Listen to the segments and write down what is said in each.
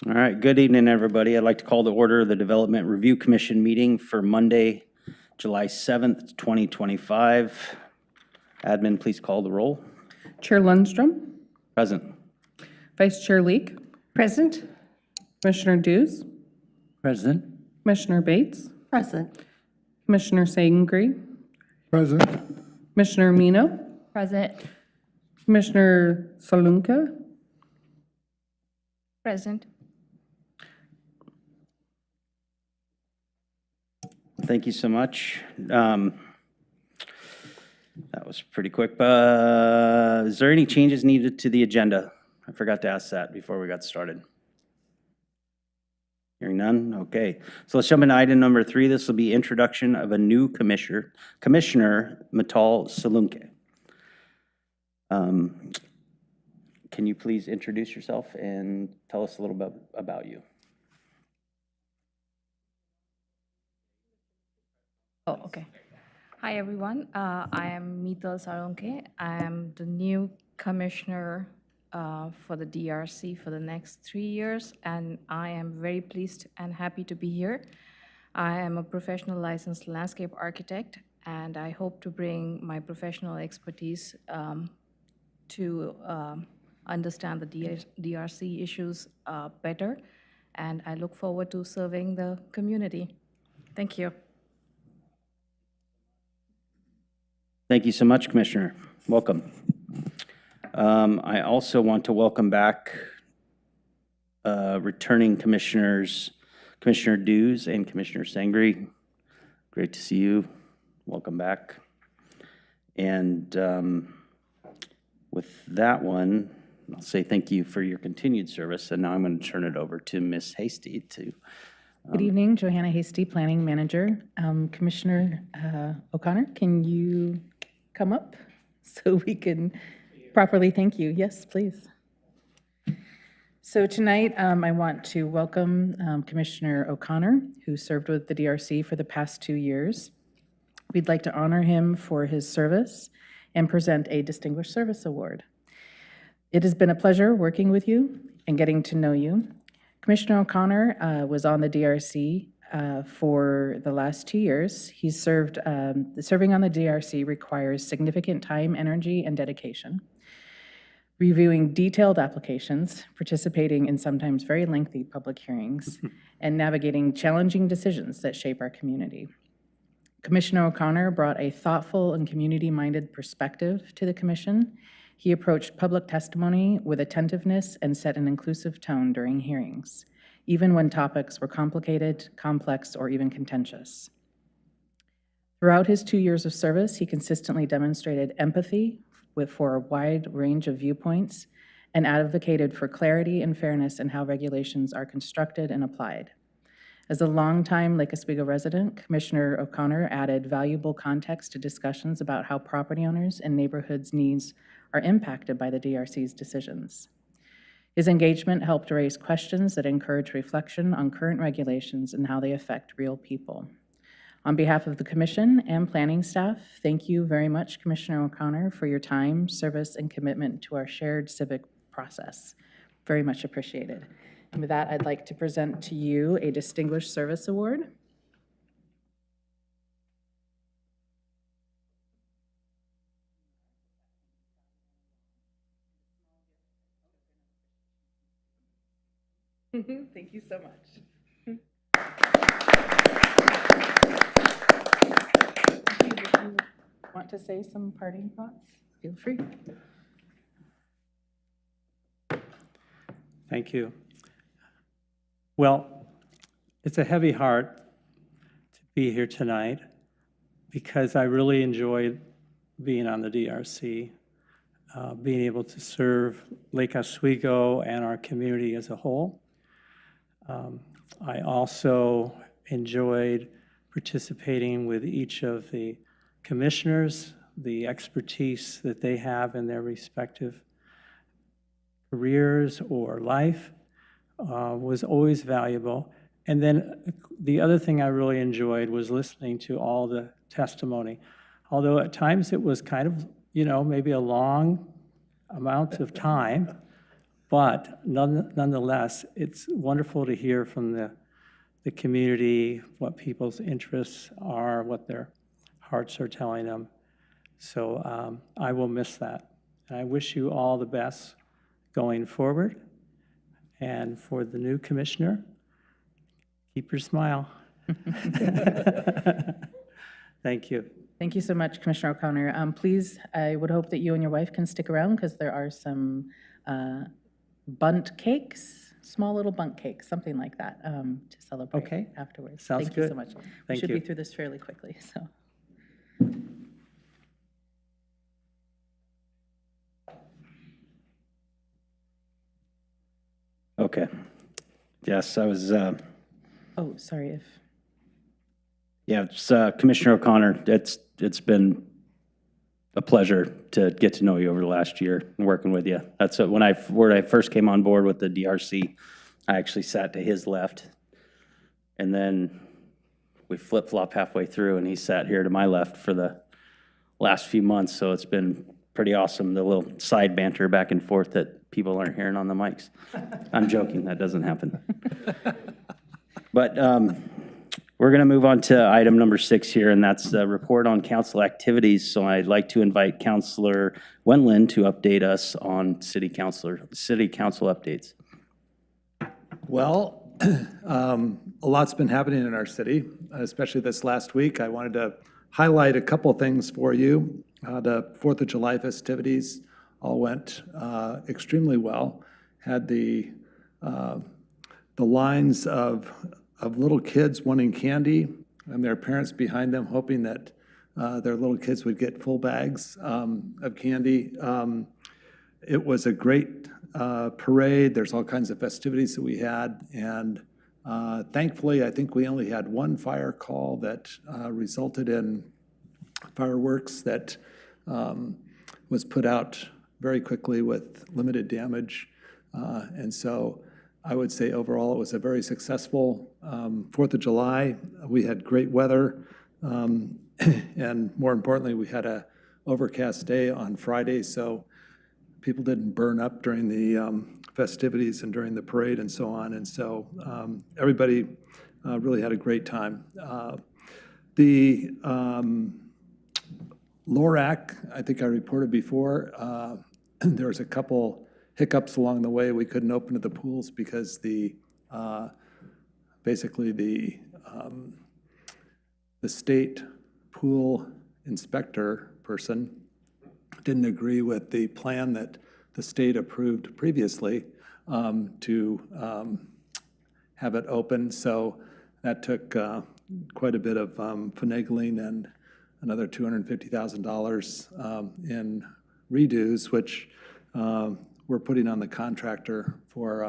All right, good evening, everybody. I'd like to call to order the Development Review Commission meeting for Monday, July 7th, 2025. Admin, please call the roll. Chair Lundstrom, Present. Vice Chair Leek, Present. Commissioner Dews, Present. Commissioner Bates, Present. Commissioner Sangrey, Present. Commissioner Meetal, Present. Commissioner Salunkhe, Present. Thank you so much. That was pretty quick. Is there any changes needed to the agenda? I forgot to ask that before we got started. Hearing none? Okay. So let's jump into item number 3. This will be introduction of a new Commissioner Meetal Salunkhe. Can you please introduce yourself and tell us a little bit about you? Oh, okay. Hi, everyone. I am Meetal Salunkhe. I am the new commissioner for the DRC for the next 3 years, and I am very pleased and happy to be here. I am a professional licensed landscape architect, and I hope to bring my professional expertise to understand the DRC issues better, and I look forward to serving the community. Thank you. Thank you so much, Commissioner. Welcome. I also want to welcome back returning commissioners, Commissioner Dews and Commissioner Sangrey. Great to see you. Welcome back. And with that one, I'll say thank you for your continued service. And now I'm going to turn it over to Ms. Hasty to. Good evening, Johanna Hasty, Planning Manager. Commissioner O'Connor, can you come up so we can properly thank you? Yes, please. So tonight, I want to welcome Commissioner O'Connor, who served with the DRC for the past 2 years. We'd like to honor him for his service and present a Distinguished Service Award. It has been a pleasure working with you and getting to know you. Commissioner O'Connor was on the DRC for the last 2 years. He's served, serving on the DRC requires significant time, energy, and dedication. Reviewing detailed applications, participating in sometimes very lengthy public hearings, and navigating challenging decisions that shape our community. Commissioner O'Connor brought a thoughtful and community-minded perspective to the Commission. He approached public testimony with attentiveness and set an inclusive tone during hearings, even when topics were complicated, complex, or even contentious. Throughout his 2 years of service, he consistently demonstrated empathy for a wide range of viewpoints and advocated for clarity and fairness in how regulations are constructed and applied. As a longtime Lake Oswego resident, Commissioner O'Connor added valuable context to discussions about how property owners and neighborhoods' needs are impacted by the DRC's decisions. His engagement helped raise questions that encourage reflection on current regulations and how they affect real people. On behalf of the Commission and planning staff, thank you very much, Commissioner O'Connor, for your time, service, and commitment to our shared civic process. Very much appreciated. And with that, I'd like to present to you a Distinguished Service Award. Thank you so much. If you want to say some parting thoughts, feel free. Thank you. Well, it's a heavy heart to be here tonight because I really enjoyed being on the DRC, being able to serve Lake Oswego and our community as a whole. I also enjoyed participating with each of the commissioners, the expertise that they have in their respective careers or life was always valuable. And then the other thing I really enjoyed was listening to all the testimony. Although at times it was kind of, maybe a long amount of time, But nonetheless, it's wonderful to hear from the community what people's interests are, what their hearts are telling them. So I will miss that. And I wish you all the best going forward. And for the new commissioner, keep your smile. Thank you. Thank you so much, Commissioner O'Connor. Please, I would hope that you and your wife can stick around because there are some bunt cakes, small little bunt cakes, something like that, to celebrate Okay. afterwards. Sounds Thank you so good. much. We Thank should you. be through this fairly quickly, so. Okay. Yes, I was, Oh, sorry, if, yeah, it's, Commissioner O'Connor, it's been a pleasure to get to know you over the last year and working with you. That's when I first came on board with the DRC, I actually sat to his left. And then we flip-flopped halfway through and he sat here to my left for the last few months. So it's been pretty awesome, the little side banter back and forth that people aren't hearing on the mics. I'm joking, that doesn't happen. But we're going to move on to item number 6 here, and that's the report on council activities. So I'd like to invite Councilor Wendland to update us on city council updates. Well, a lot's been happening in our city, especially this last week. I wanted to highlight a couple things for you. The 4th of July festivities all went extremely well. Had the lines of little kids wanting candy and their parents behind them hoping that their little kids would get full bags of candy. It was a great parade. There's all kinds of festivities that we had. And thankfully, I think we only had one fire call that resulted in fireworks that was put out very quickly with limited damage. And so I would say overall it was a very successful 4th of July. We had great weather. And more importantly, we had a overcast day on Friday. So people didn't burn up during the festivities and during the parade and so on. And so everybody really had a great time. The LORAC, I think I reported before, there was a couple hiccups along the way. We couldn't open to the pools because basically the state pool inspector person didn't agree with the plan that the state approved previously to have it open. So that took quite a bit of finagling and another $250,000 in redos, which we're putting on the contractor for,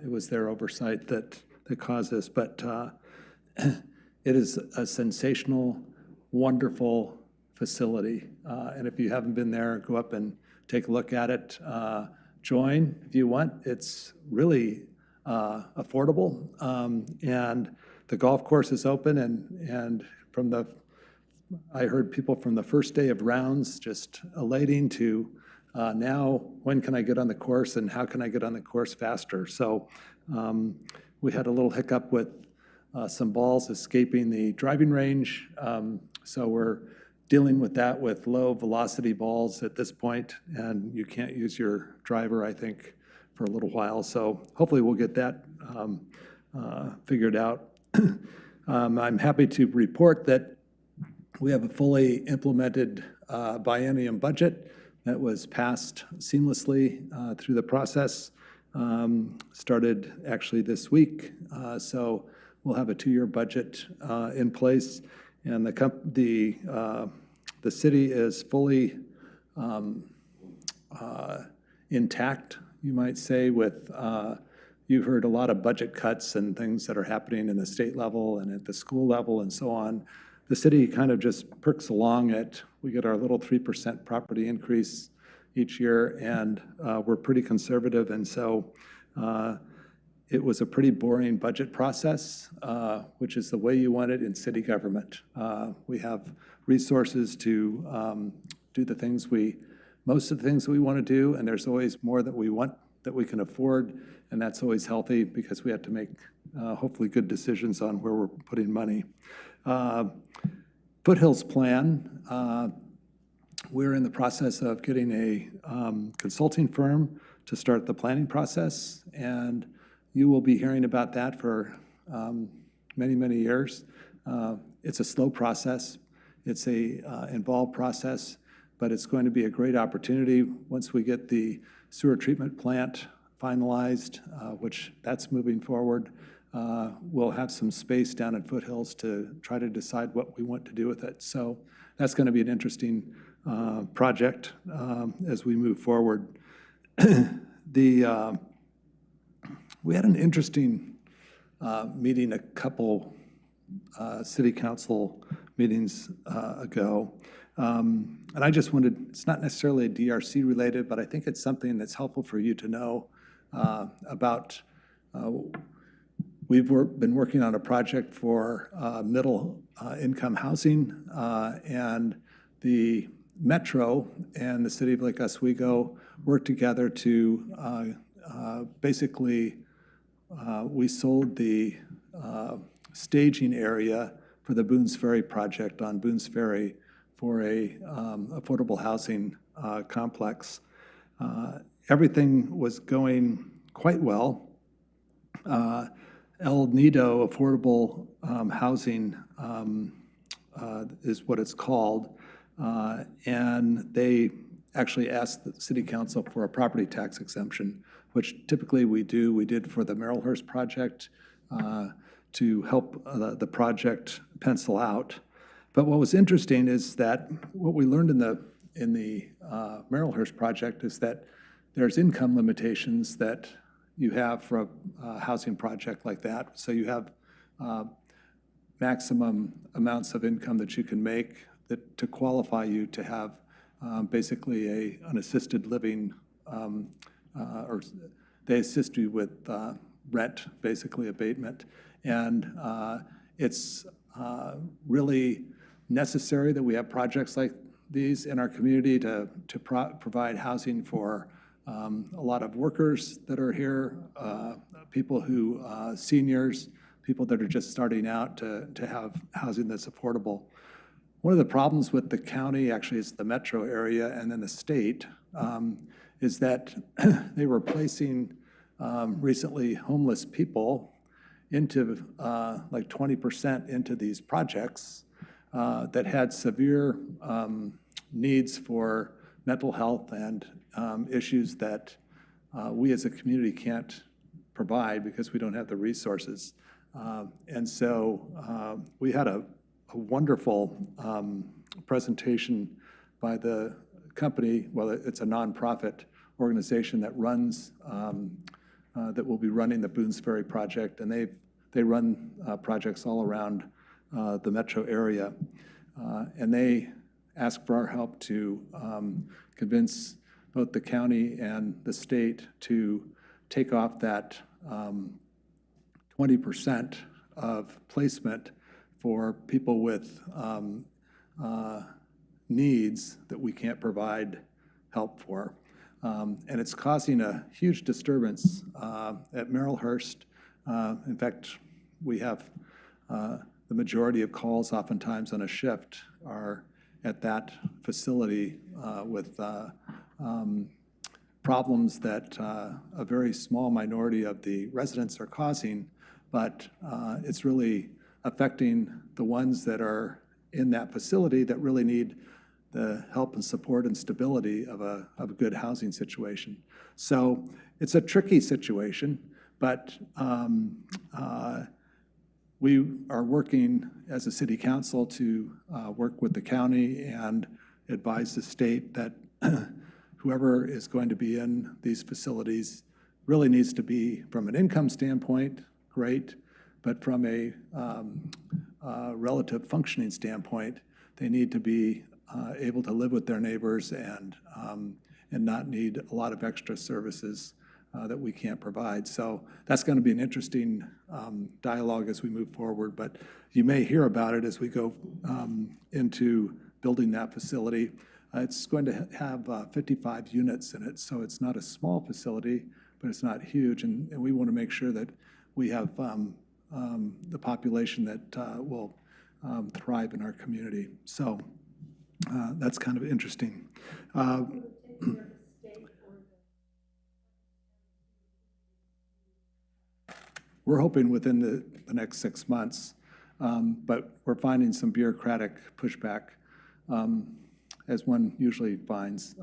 it was their oversight that caused this. But it is a sensational, wonderful facility. And if you haven't been there, go up and take a look at it. Join if you want. It's really affordable. And the golf course is open. And I heard people from the first day of rounds just elating to now, when can I get on the course and how can I get on the course faster? So we had a little hiccup with some balls escaping the driving range. So we're dealing with that with low velocity balls at this point, and you can't use your driver, I think, for a little while. So hopefully we'll get that figured out. I'm happy to report that we have a fully implemented biennium budget that was passed seamlessly through the process. Started actually this week. So we'll have a 2-year budget in place. And the city is fully intact, you might say, with, you heard a lot of budget cuts and things that are happening in the state level and at the school level and so on. The city kind of just perks along it. We get our little 3% property increase each year, and we're pretty conservative. And so it was a pretty boring budget process, which is the way you want it in city government. We have resources to do the things we most of the things that we want to do, and there's always more that we want that we can afford, and that's always healthy because we have to make hopefully good decisions on where we're putting money. Foothills plan, we're in the process of getting a consulting firm to start the planning process, and you will be hearing about that for many, many years. It's a slow process. It's a involved process, but it's going to be a great opportunity once we get the sewer treatment plant finalized, which that's moving forward. We'll have some space down at Foothills to try to decide what we want to do with it. So that's going to be an interesting project as we move forward. We had an interesting meeting a couple city council meetings ago. And I just wanted, it's not necessarily DRC related, but I think it's something that's helpful for you to know about. We've been working on a project for middle income housing, and the Metro and the city of Lake Oswego worked together to basically, we sold the staging area for the Boones Ferry project on Boones Ferry for a affordable housing complex. Everything was going quite well. El Nido Affordable Housing is what it's called, and they actually asked the city council for a property tax exemption, which typically we do. We did for the Merrillhurst project to help the project pencil out. But what was interesting is that what we learned in the Merrillhurst project is that there's income limitations that you have for a housing project like that. So you have maximum amounts of income that you can make that to qualify you to have basically an assisted living, or they assist you with rent, basically abatement. And it's really necessary that we have projects like these in our community to provide housing for a lot of workers that are here, people who, seniors, people that are just starting out to have housing that's affordable. One of the problems with the county, actually it's the metro area and then the state, is that they were placing recently homeless people into like 20% into these projects that had severe needs for mental health and issues that we as a community can't provide because we don't have the resources. And so we had a wonderful presentation by the company. Well, it's a nonprofit organization that runs, that will be running the Boones Ferry project, and they run projects all around the metro area. And they asked for our help to convince both the county and the state to take off that 20% of placement for people with needs that we can't provide help for. And it's causing a huge disturbance at Merrillhurst. In fact, we have the majority of calls oftentimes on a shift are at that facility with problems that a very small minority of the residents are causing, but it's really affecting the ones that are in that facility that really need the help and support and stability of a good housing situation. So it's a tricky situation, but we are working as a city council to work with the county and advise the state that whoever is going to be in these facilities really needs to be, from an income standpoint, great, but from a relative functioning standpoint, they need to be able to live with their neighbors and not need a lot of extra services that we can't provide. So that's going to be an interesting dialogue as we move forward, but you may hear about it as we go into building that facility. It's going to have 55 units in it, so it's not a small facility, but it's not huge, and we want to make sure that we have the population that will thrive in our community. So that's kind of interesting. We're hoping within the next 6 months, but we're finding some bureaucratic pushback, as one usually finds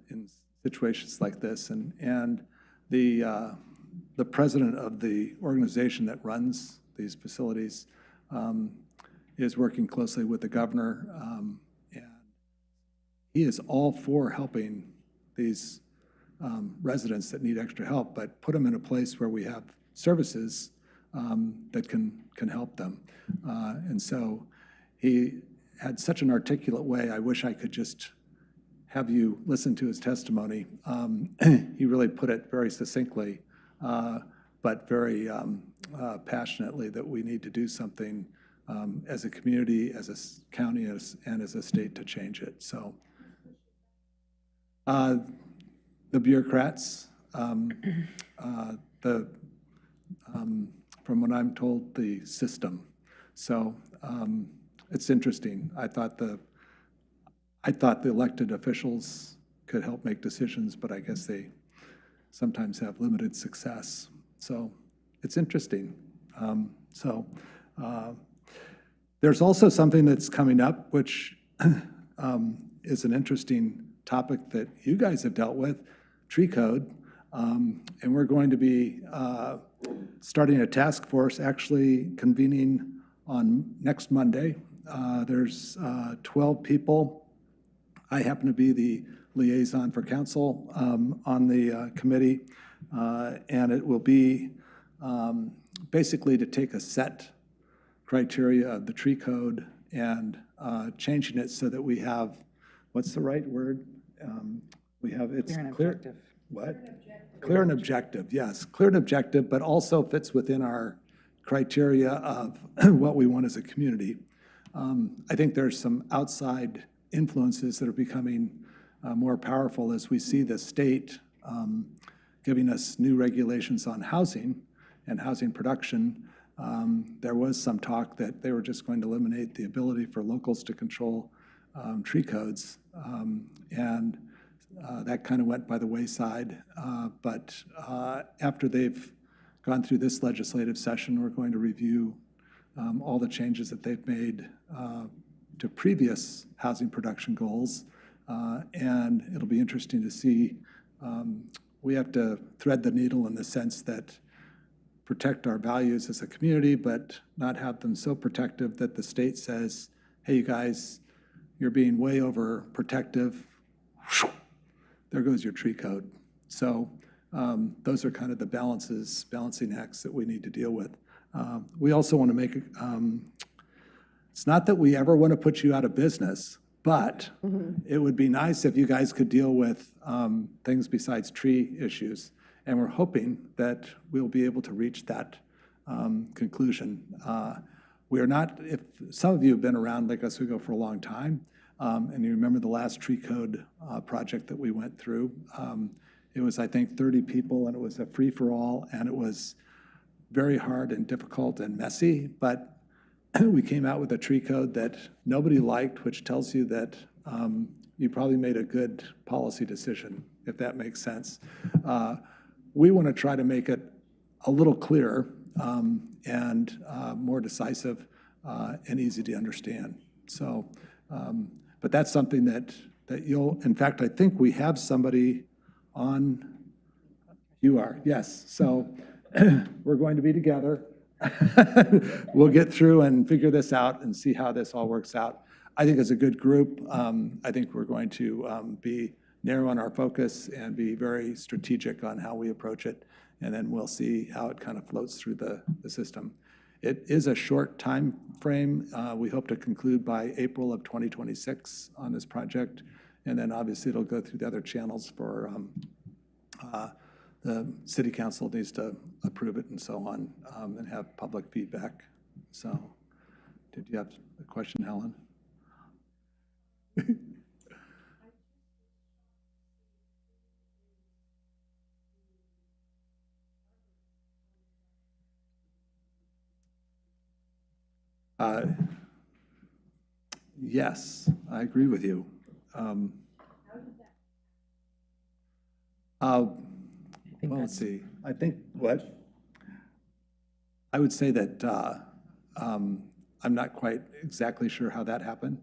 in situations like this. And the president of the organization that runs these facilities is working closely with the governor, and he is all for helping these residents that need extra help, but put them in a place where we have services that can help them. And so he had such an articulate way. I wish I could just have you listen to his testimony. He really put it very succinctly, but very passionately, that we need to do something as a community, as a county, and as a state to change it. So the bureaucrats, from what I'm told, the system. So it's interesting. I thought the elected officials could help make decisions, but I guess they sometimes have limited success. So it's interesting. There's also something that's coming up, which is an interesting topic that you guys have dealt with, tree code. And we're going to be starting a task force, actually convening on next Monday. There's 12 people. I happen to be the liaison for council on the committee, and it will be basically to take a set criteria of the tree code and changing it so that we have, what's the right word? We have, it's Clear and clear. objective. What? Clear and objective, yes. Clear and objective, but also fits within our criteria of what we want as a community. I think there's some outside influences that are becoming more powerful as we see the state giving us new regulations on housing and housing production. There was some talk that they were just going to eliminate the ability for locals to control tree codes, and that kind of went by the wayside. But after they've gone through this legislative session, we're going to review all the changes that they've made to previous housing production goals. And it'll be interesting to see. We have to thread the needle in the sense that protect our values as a community, but not have them so protective that the state says, hey, you guys, you're being way over protective. There goes your tree code. So those are kind of the balancing acts that we need to deal with. We also want to make it, it's not that we ever want to put you out of business, but it would be nice if you guys could deal with things besides tree issues. And we're hoping that we'll be able to reach that conclusion. We are not, if some of you have been around Lake Oswego for a long time, and you remember the last tree code project that we went through, it was, I think, 30 people, and it was a free-for-all, and it was very hard and difficult and messy, but we came out with a tree code that nobody liked, which tells you that you probably made a good policy decision, if that makes sense. We want to try to make it a little clearer and more decisive and easy to understand. So, but that's something that you'll, in fact, I think we have somebody on, you are, yes. So we're going to be together. We'll get through and figure this out and see how this all works out. I think as a good group, I think we're going to be narrow on our focus and be very strategic on how we approach it, and then we'll see how it kind of floats through the system. It is a short time frame. We hope to conclude by April of 2026 on this project, and then obviously it'll go through the other channels for the city council needs to approve it and so on, and have public feedback. So, did you have a question, Helen? Yes, I agree with you. Well, let's see. I think what I would say that I'm not quite exactly sure how that happened,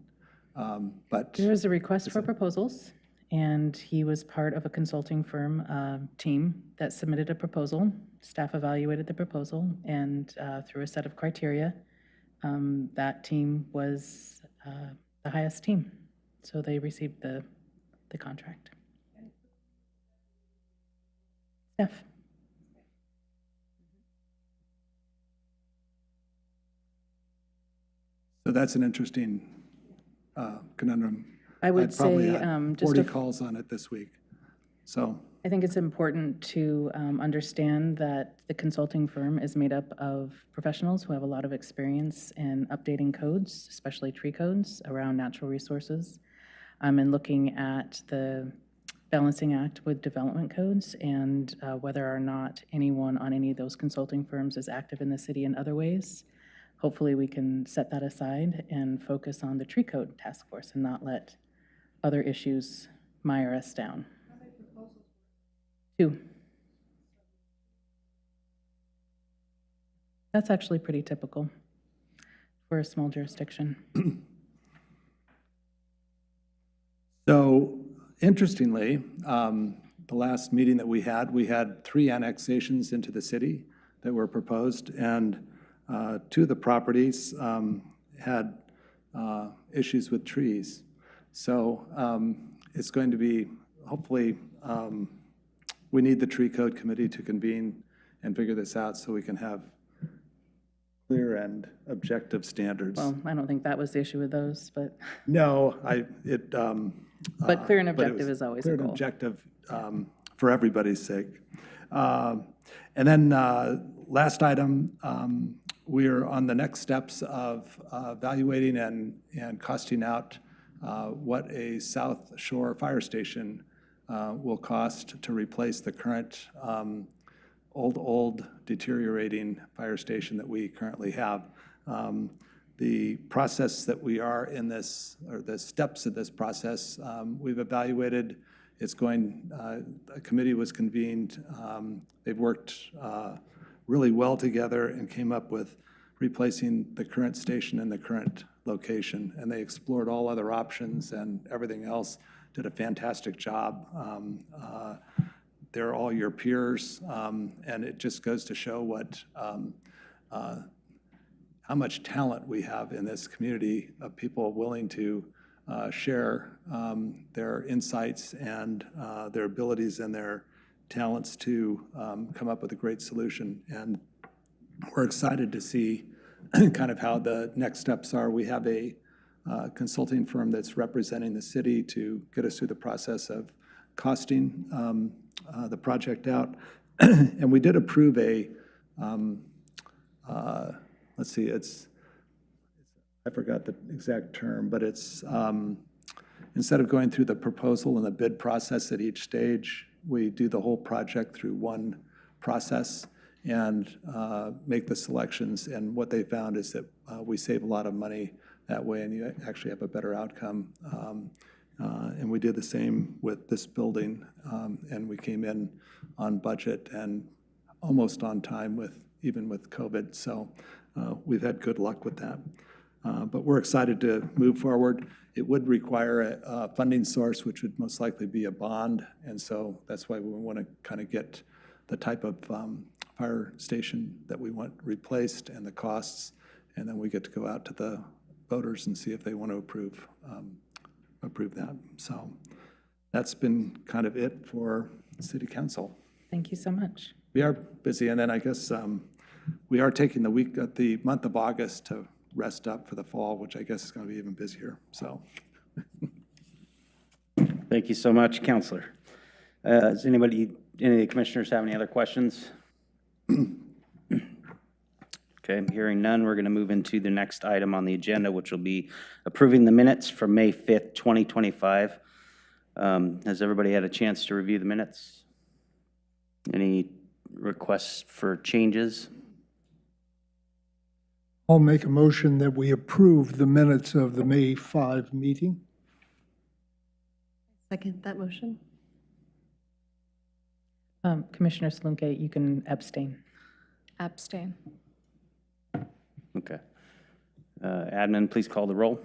but There was a request for proposals, and he was part of a consulting firm team that submitted a proposal. Staff evaluated the proposal, and through a set of criteria, that team was the highest team. So they received the contract. Staff. so that's an interesting conundrum. I would I'd probably say had just 40 a calls on it this week. So, I think it's important to understand that the consulting firm is made up of professionals who have a lot of experience in updating codes, especially tree codes around natural resources, and looking at the balancing act with development codes and whether or not anyone on any of those consulting firms is active in the city in other ways. Hopefully we can set that aside and focus on the tree code task force and not let other issues mire us down. 2. That's actually pretty typical for a small jurisdiction. so interestingly, the last meeting that we had 3 annexations into the city that were proposed, and 2 of the properties had issues with trees. So it's going to be, hopefully, we need the tree code committee to convene and figure this out so we can have clear and objective standards. Well, I don't think that was the issue with those, but No, but clear and but it objective was is always a clear and goal. objective for everybody's sake. And then last item, we are on the next steps of evaluating and costing out what a South Shore fire station will cost to replace the current old deteriorating fire station that we currently have. The process that we are in this, or the steps of this process, we've evaluated. It's going, a committee was convened. They've worked really well together and came up with replacing the current station in the current location. And they explored all other options and everything else, did a fantastic job. They're all your peers, and it just goes to show what how much talent we have in this community of people willing to share their insights and their abilities and their talents to come up with a great solution. And we're excited to see kind of how the next steps are. We have a consulting firm that's representing the city to get us through the process of costing the project out. And we did approve a, let's see, I forgot the exact term, but it's, instead of going through the proposal and the bid process at each stage, we do the whole project through one process and make the selections. And what they found is that we save a lot of money that way, and you actually have a better outcome. And we did the same with this building, and we came in on budget and almost on time even with COVID. So we've had good luck with that. But we're excited to move forward. It would require a funding source, which would most likely be a bond. And so that's why we want to kind of get the type of fire station that we want replaced and the costs. And then we get to go out to the voters and see if they want to approve that. So that's been kind of it for City Council. Thank you so much. We are busy, and then I guess we are taking the month of August to rest up for the fall, which I guess is going to be even busier, so. Thank you so much, Councilor. Does any of the commissioners have any other questions? Okay, hearing none, we're going to move into the next item on the agenda, which will be approving the minutes from May 5th, 2025. Has everybody had a chance to review the minutes? Any requests for changes? I'll make a motion that we approve the minutes of the May 5 meeting. Second that motion. Commissioner Salunkhe, you can abstain. Abstain. Okay. Admin, please call the roll.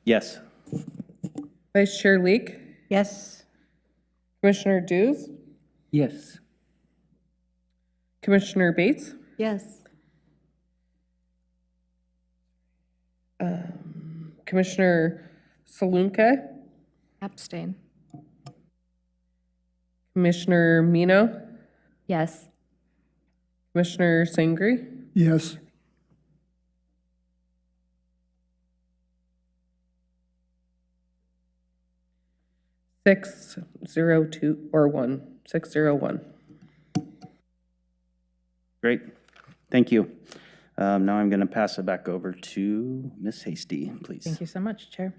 Yes. Vice Chair Leek, Yes. Commissioner Dews, Yes. Commissioner Bates, Yes. Commissioner Salunkhe, Abstain. Commissioner Mino, Yes. Commissioner Sangrey, Yes. six zero two or 601. Great. Thank you. Now I'm going to pass it back over to Ms. Hasty, please. Thank you so much, Chair.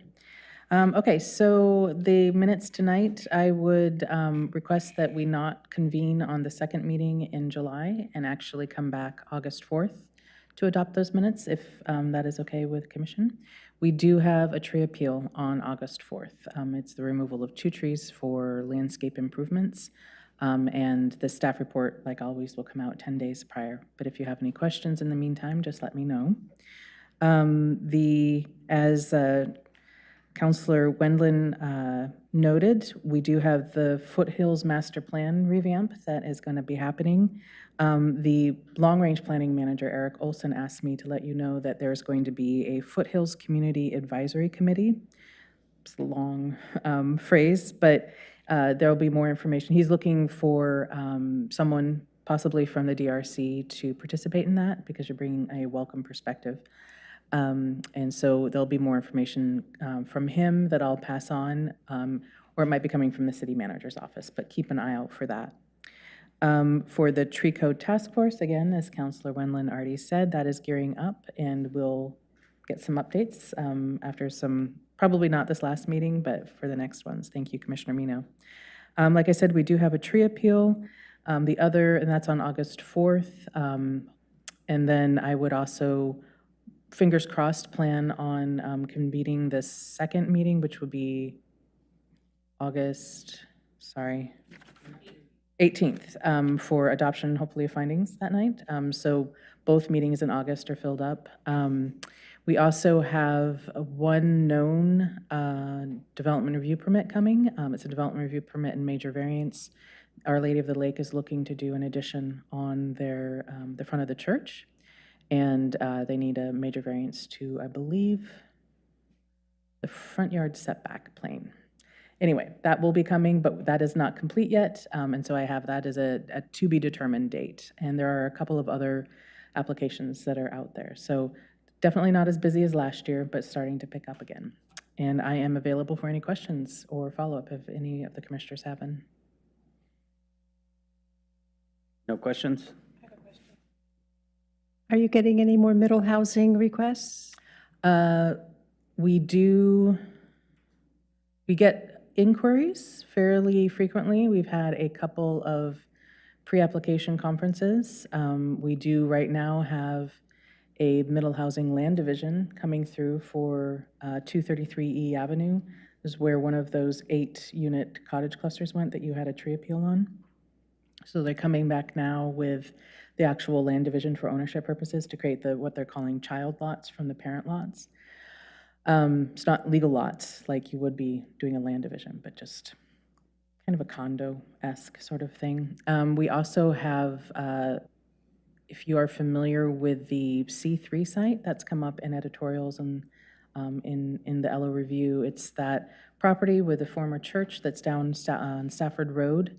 Okay, so the minutes tonight, I would request that we not convene on the second meeting in July and actually come back August 4th to adopt those minutes, if that is okay with Commission. We do have a tree appeal on August 4th. It's the removal of 2 trees for landscape improvements. And the staff report, like always, will come out 10 days prior. But if you have any questions in the meantime, just let me know. As Councilor Wendland noted, we do have the Foothills Master Plan revamp that is going to be happening. The long-range planning manager, Eric Olson, asked me to let you know that there's going to be a Foothills Community Advisory Committee. It's a long phrase, but there will be more information. He's looking for someone possibly from the DRC to participate in that because you're bringing a welcome perspective. And so there'll be more information from him that I'll pass on, or it might be coming from the city manager's office, but keep an eye out for that. For the Tree Code Task Force, again, as Councilor Wendland already said, that is gearing up, and we'll get some updates after some, probably not this last meeting, but for the next ones. Thank you, Commissioner Mino. Like I said, we do have a tree appeal. And that's on August 4th. And then I would also, fingers crossed, plan on convening the second meeting, which would be August 18th, for adoption, hopefully, of findings that night. So both meetings in August are filled up. We also have one known development review permit coming. It's a development review permit in major variance. Our Lady of the Lake is looking to do an addition on their the front of the church, and they need a major variance to, I believe, the front yard setback plane. Anyway, that will be coming, but that is not complete yet, and so I have that as a to-be-determined date. And there are a couple of other applications that are out there. So definitely not as busy as last year, but starting to pick up again. And I am available for any questions or follow-up if any of the commissioners have them. No questions? Are you getting any more middle housing requests? We get inquiries fairly frequently. We've had a couple of pre-application conferences. We do right now have a middle housing land division coming through for 233E Avenue. This is where one of those 8-unit cottage clusters went that you had a tree appeal on. So they're coming back now with the actual land division for ownership purposes to create what they're calling child lots from the parent lots. It's not legal lots like you would be doing a land division, but just kind of a condo-esque sort of thing. We also have, if you are familiar with the C3 site, that's come up in editorials and in the LO review. It's that property with the former church that's down on Stafford Road,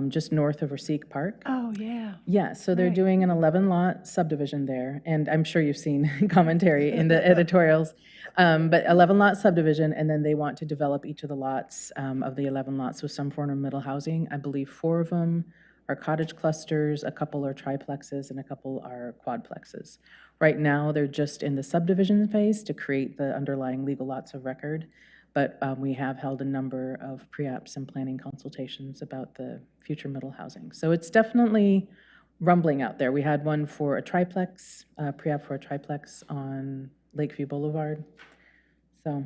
just north of Rasik Park. Oh, yeah. Yeah, so they're doing an 11-lot subdivision there, and I'm sure you've seen commentary in the editorials, but 11-lot subdivision, and then they want to develop each of the lots of the 11 lots with some form of middle housing. I believe 4 of them are cottage clusters, a couple are triplexes, and a couple are quadplexes. Right now, they're just in the subdivision phase to create the underlying legal lots of record, But we have held a number of pre-apps and planning consultations about the future middle housing. So it's definitely rumbling out there. We had one for a triplex, pre-app for a triplex on Lakeview Boulevard. So,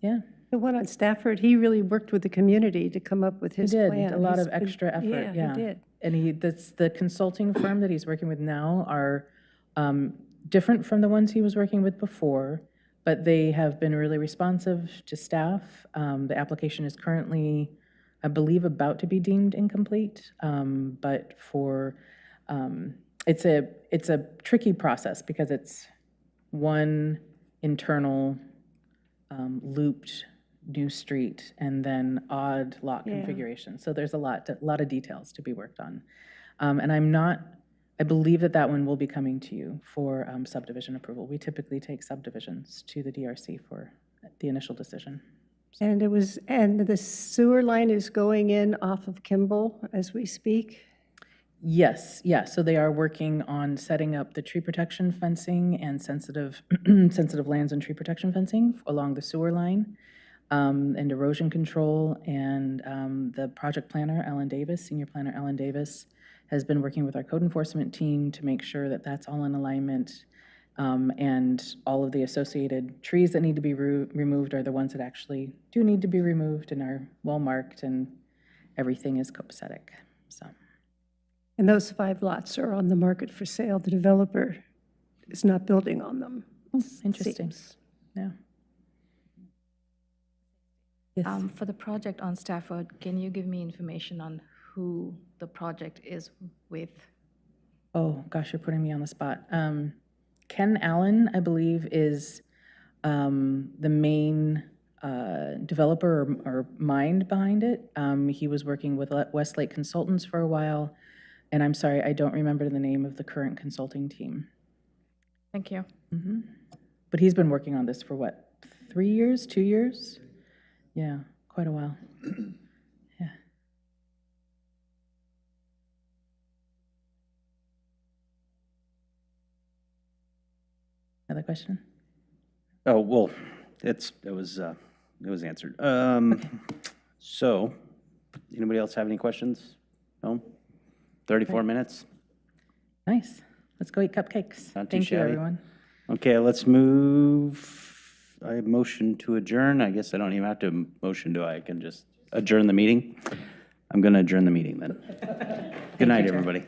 yeah, The one on Stafford, he really worked with the community to come up with he his did plan. a lot He's of been- extra effort, yeah. He did. And that's the consulting firm that he's working with now are different from the ones he was working with before, but they have been really responsive to staff. The application is currently, I believe, about to be deemed incomplete, but for, it's a tricky process because it's one internal looped new street and then odd lot Yeah. configuration. So there's a lot of details to be worked on. And I believe that one will be coming to you for subdivision approval. We typically take subdivisions to the DRC for the initial decision. And the sewer line is going in off of Kimball as we speak? Yes, yeah, so they are working on setting up the tree protection fencing and sensitive lands and tree protection fencing along the sewer line, and erosion control, and the project planner, Ellen Davis, senior planner Ellen Davis, has been working with our code enforcement team to make sure that that's all in alignment, and all of the associated trees that need to be removed are the ones that actually do need to be removed and are well-marked, and everything is copacetic, so. And those 5 lots are on the market for sale. The developer is not building on them. Interesting, Seems. yeah. Yes. For the project on Stafford, can you give me information on who the project is with? Oh, gosh, you're putting me on the spot. Ken Allen, I believe, is the main developer or mind behind it. He was working with Westlake Consultants for a while, and I'm sorry, I don't remember the name of the current consulting team. Thank you. But he's been working on this for what, 3 years, 2 years? Yeah, quite a while. Yeah. Another question? Oh, well, it was answered. So, anybody else have any questions? No? 34 minutes? Nice. Let's go eat cupcakes. Not too Thank you, shabby. everyone. Okay, let's move. I motion to adjourn. I guess I don't even have to motion, do I? I can just adjourn the meeting. I'm going to adjourn the meeting then. Good night, Chair. everybody.